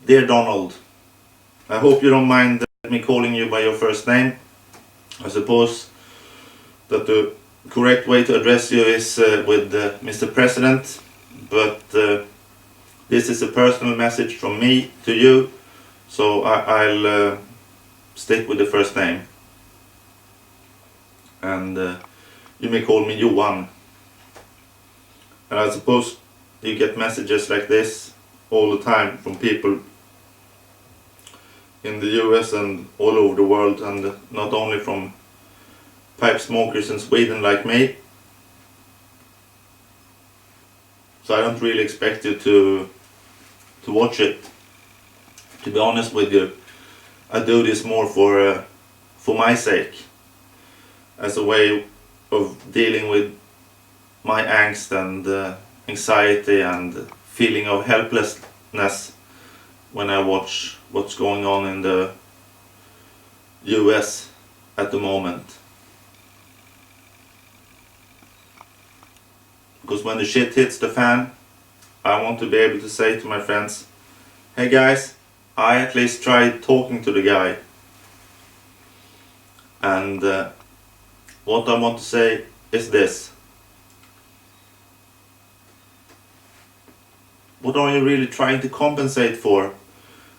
Dear Donald, I hope you don't mind me calling you by your first name. I suppose that the correct way to address you is with Mr. President, but this is a personal message from me to you, so I'll stick with the first name. And you may call me Johan. And I suppose you get messages like this all the time from people in the US and all over the world, and not only from pipe smokers in Sweden like me. So I don't really expect you to watch it. To be honest with you, I do this more for my sake, as a way of dealing with my angst and anxiety and feeling of helplessness when I watch what's going on in the US at the moment. Because when the shit hits the fan, I want to be able to say to my friends, hey guys, I at least tried talking to the guy. And what I want to say is this. What are you really trying to compensate for?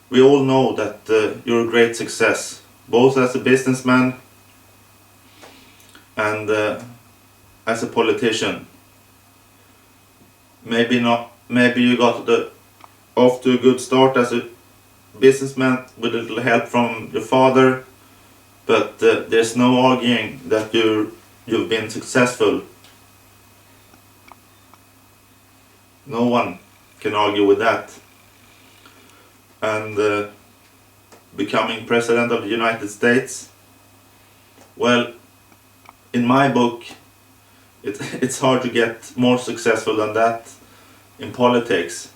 We all know that you're a great success, both as a businessman and as a politician. Maybe you got off to a good start as a businessman with a little help from your father, but there's no arguing that you've been successful. No one can argue with that. And becoming President of the United States, well, in my book, it's hard to get more successful than that in politics.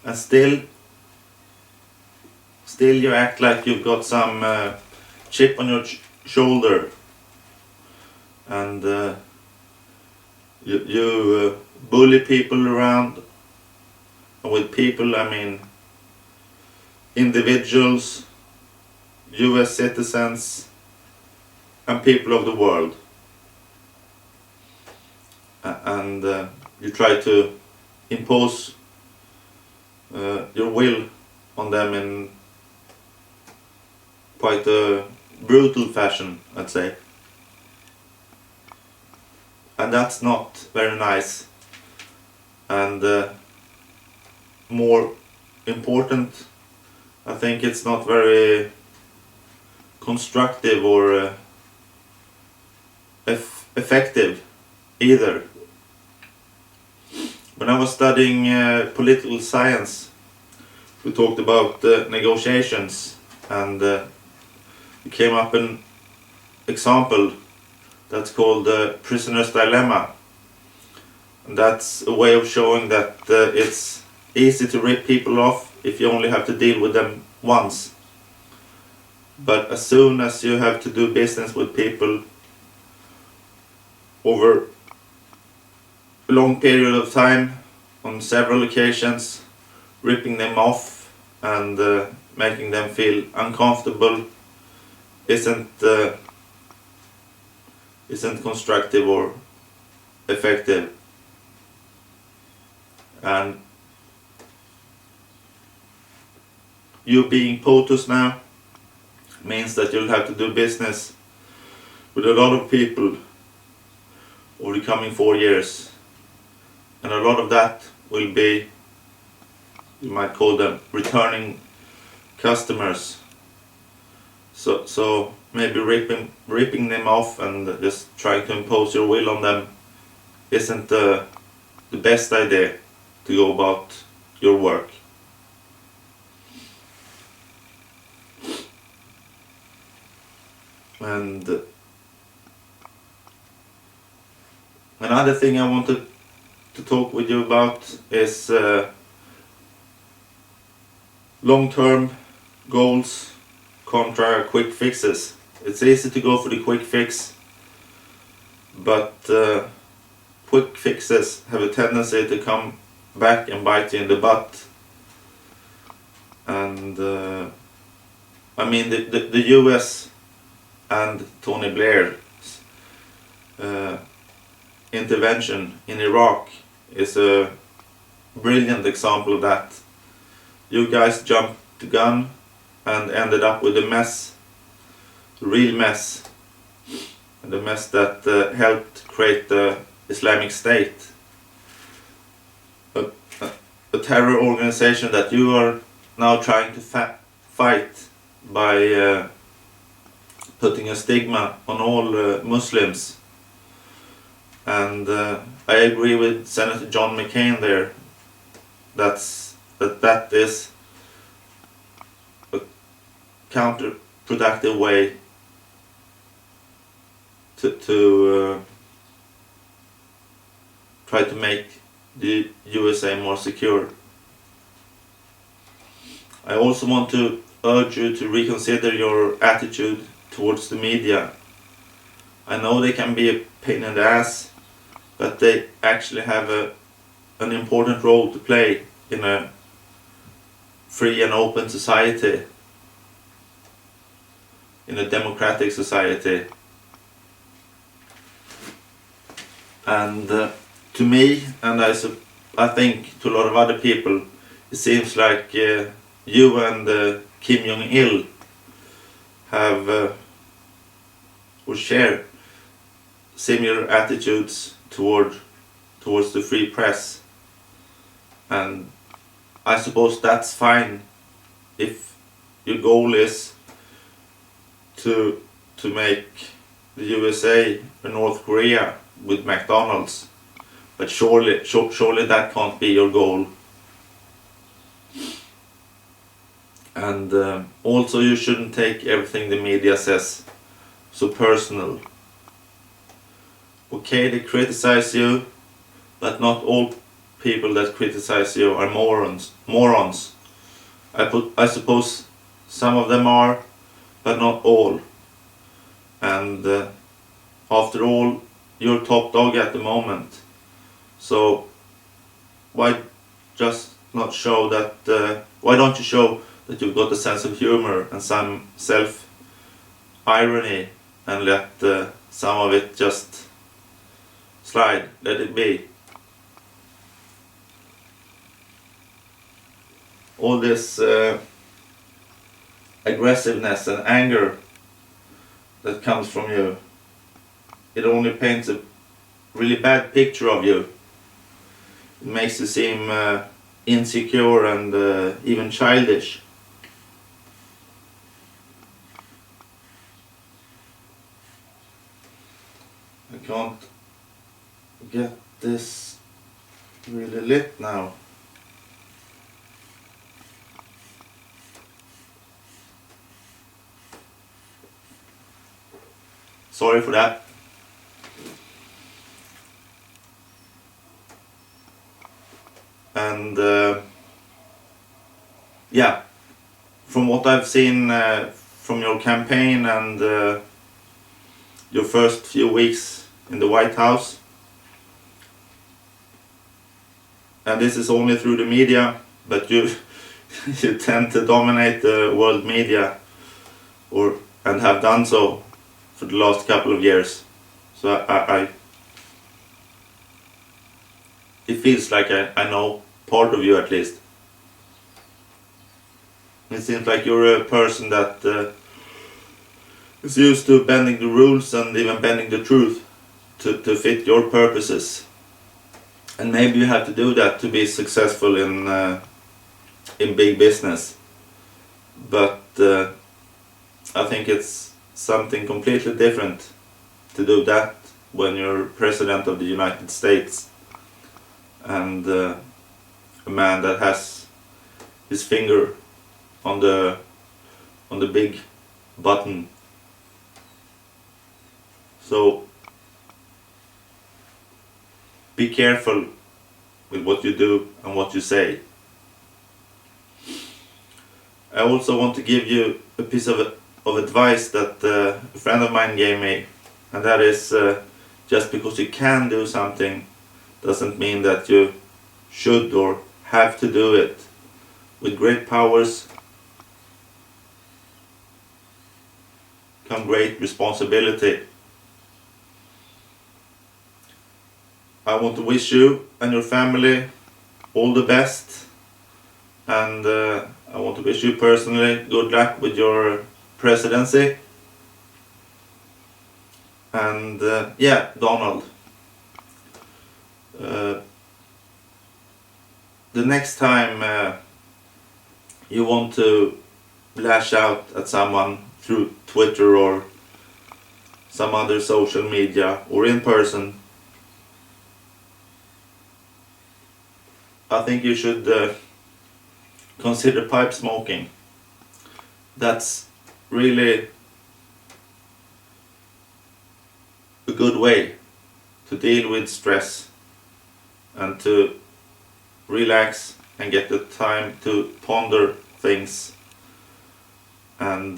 And still you act like you've got some chip on your shoulder, and you bully people around. And with people, I mean individuals, US citizens, and people of the world. And you try to impose your will on them in quite a brutal fashion, I'd say. And that's not very nice. And more important, I think it's not very constructive or effective either. When I was studying political science, we talked about negotiations, and it came up an example that's called the prisoner's dilemma. And that's a way of showing that it's easy to rip people off if you only have to deal with them once. But as soon as you have to do business with people over a long period of time, on several occasions, ripping them off and making them feel uncomfortable isn't constructive or effective. And you being POTUS now means that you'll have to do business with a lot of people over the coming 4 years. And a lot of that will be, you might call them, returning customers. So maybe ripping them off and just trying to impose your will on them isn't the best idea to go about your work. And another thing I wanted to talk with you about is long-term goals contra quick fixes. It's easy to go for the quick fix, but quick fixes have a tendency to come back and bite you in the butt And I mean the US and Tony Blair's intervention in Iraq is a brilliant example of that. You guys jumped the gun and ended up with a mess, real mess, and the mess that helped create the Islamic State, a terror organization that you are now trying to fight by putting a stigma on all Muslims. And I agree with Senator John McCain there. That is a counterproductive way to try to make the USA more secure. I also want to urge you to reconsider your attitude towards the media. I know they can be a pain in the ass, but they actually have an important role to play in a free and open society, in a democratic society. And to me, and I think to a lot of other people, it seems like you and Kim Jong-il have or share similar attitudes towards the free press, and I suppose that's fine if your goal is to make the USA a North Korea with McDonald's, but surely that can't be your goal. And also you shouldn't take everything the media says so personal. Okay, they criticize you, but not all people that criticize you are morons. I suppose some of them are, but not all. And after all, you're top dog at the moment. So why just not show that? Why don't you show that you've got a sense of humor and some self-irony, and let some of it just slide, let it be. All this aggressiveness and anger that comes from you, it only paints a really bad picture of you. It makes you seem insecure and even childish. I can't get this really lit now. Sorry for that. And yeah, from what I've seen from your campaign and your first few weeks in the White House, and this is only through the media, but you you tend to dominate the world media, and have done so for the last couple of years. So I it feels like I know part of you at least. It seems like you're a person that is used to bending the rules and even bending the truth to fit your purposes. And maybe you have to do that to be successful in big business. But I think it's something completely different to do that when you're President of the United States and a man that has his finger on the big button. So be careful with what you do and what you say. I also want to give you a piece of advice that a friend of mine gave me, and that is just because you can do something doesn't mean that you should or have to do it. With great powers come great responsibility. I want to wish you and your family all the best, and I want to wish you personally good luck with your presidency. And yeah, Donald, the next time you want to lash out at someone through Twitter or some other social media or in person, I think you should consider pipe smoking. That's really a good way to deal with stress and to relax and get the time to ponder things and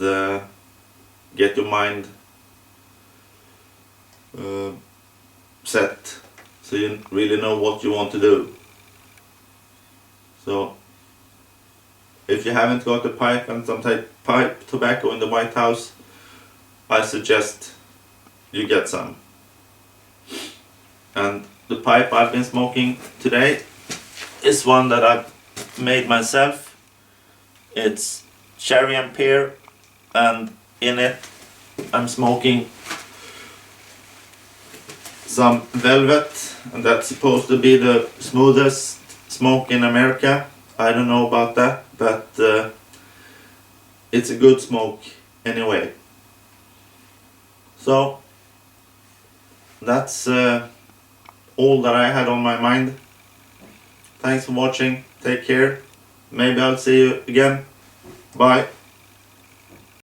get your mind set so you really know what you want to do. So if you haven't got a pipe and some type pipe tobacco in the White House, I suggest you get some. And the pipe I've been smoking today is one that I've made myself. It's cherry and pear, and in it I'm smoking some velvet, and that's supposed to be the smoothest smoke in America. I don't know about that, but it's a good smoke anyway. So that's all that I had on my mind. Thanks for watching. Take care. Maybe I'll see you again. Bye.